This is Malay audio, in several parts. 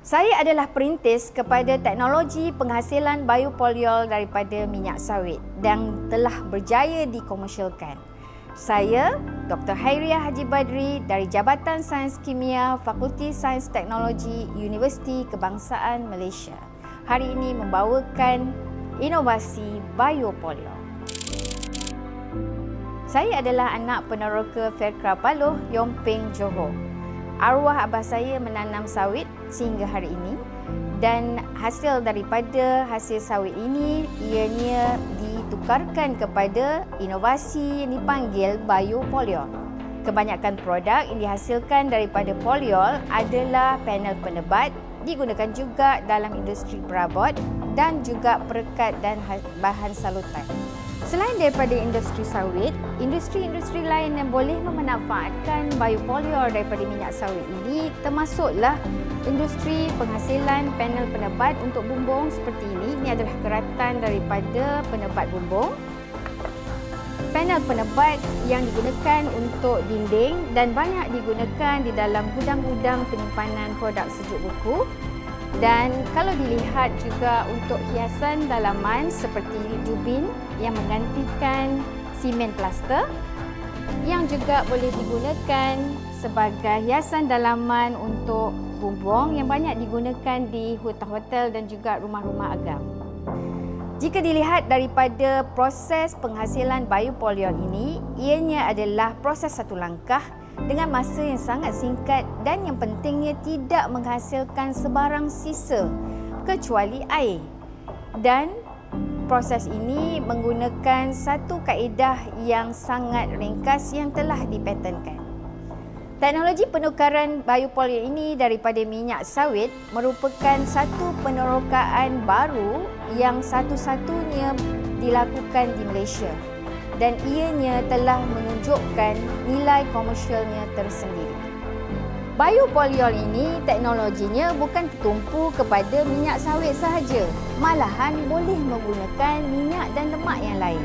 Saya adalah perintis kepada teknologi penghasilan biopolyol daripada minyak sawit dan telah berjaya dikomersialkan. Saya, Dr. Hairiah Haji Badri dari Jabatan Sains Kimia, Fakulti Sains Teknologi, Universiti Kebangsaan Malaysia. Hari ini membawakan inovasi biopolyol. Saya adalah anak peneroka Faircraft Paloh, Yom Peng, Johor. Arwah abah saya menanam sawit sehingga hari ini dan hasil daripada hasil sawit ini ianya ditukarkan kepada inovasi yang dipanggil biopolyol. Kebanyakan produk yang dihasilkan daripada polyol adalah panel penebat, digunakan juga dalam industri perabot dan juga perekat dan bahan salutan. Selain daripada industri sawit, industri-industri lain yang boleh memanfaatkan biopolyol daripada minyak sawit ini termasuklah industri penghasilan panel penebat untuk bumbung seperti ini. Ini adalah keratan daripada penebat bumbung. Panel penebat yang digunakan untuk dinding dan banyak digunakan di dalam gudang-gudang penyimpanan produk sejuk beku. Dan kalau dilihat juga untuk hiasan dalaman seperti jubin yang menggantikan simen plaster yang juga boleh digunakan sebagai hiasan dalaman untuk bumbung yang banyak digunakan di hotel-hotel dan juga rumah-rumah agam. Jika dilihat daripada proses penghasilan biopolyol ini, ianya adalah proses satu langkah dengan masa yang sangat singkat dan yang pentingnya tidak menghasilkan sebarang sisa kecuali air. Dan proses ini menggunakan satu kaedah yang sangat ringkas yang telah dipatenkan. Teknologi penukaran biopolyol ini daripada minyak sawit merupakan satu penerokaan baru yang satu-satunya dilakukan di Malaysia. Dan ianya telah menunjukkan nilai komersialnya tersendiri. Biopolyol ini teknologinya bukan tertumpu kepada minyak sawit sahaja, malahan boleh menggunakan minyak dan lemak yang lain.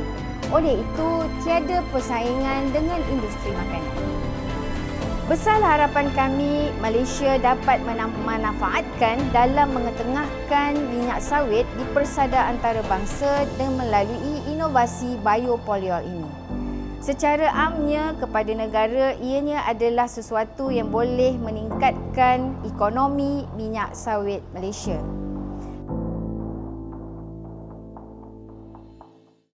Oleh itu, tiada persaingan dengan industri makanan. Besarlah harapan kami Malaysia dapat memanfaatkan dalam mengetengahkan minyak sawit di persada antarabangsa dan melalui inovasi biopolyol ini. Secara amnya kepada negara, ianya adalah sesuatu yang boleh meningkatkan ekonomi minyak sawit Malaysia.